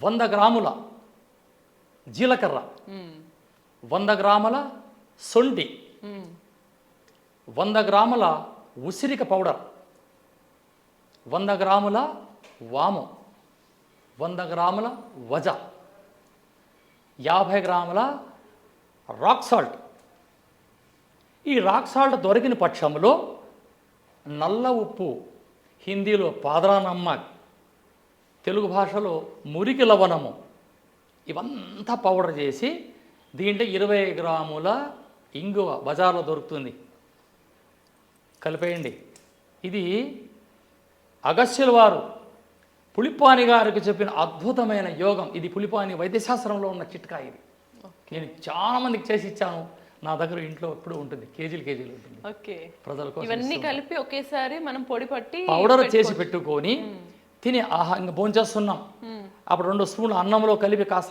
100 గ్రాముల జీలకర్ర, 100 గ్రాముల సొంటి, 100 గ్రాముల ఉసిరిక పౌడర్, 100 గ్రాముల వాము, 100 గ్రాముల వజ, 50 గ్రాముల రాక్ సాల్ట్. ఈ రాక్ సాల్ట్ దొరికిన పక్షంలో నల్ల ఉప్పు, హిందీలో పాదరా నమ్మక్, తెలుగు భాషలో మురికి లవణము, ఇవంతా పౌడర్ చేసి దీంట్లో 20 గ్రాముల ఇంగువ బజార్లో దొరుకుతుంది, కలిపేయండి. ఇది అగస్త్యుల వారు పులిపాని గారికి చెప్పిన అద్భుతమైన యోగం. ఇది పులిపాని వైద్యశాస్త్రంలో ఉన్న చిట్కా. ఇది నేను చాలా మందికి చేసి ఇచ్చాను. నా దగ్గర ఇంట్లో ఎప్పుడు ఉంటుంది, కేజీలు ఉంటుంది. ఓకే, ప్రజలకు ఇవన్నీ కలిపి ఒకేసారి మనం పొడి పట్టి పౌడర్ చేసి పెట్టుకొని తిని ఇంకా భోంచేస్తున్నాం, అప్పుడు 2 స్పూన్లు అన్నంలో కలిపి కాస్త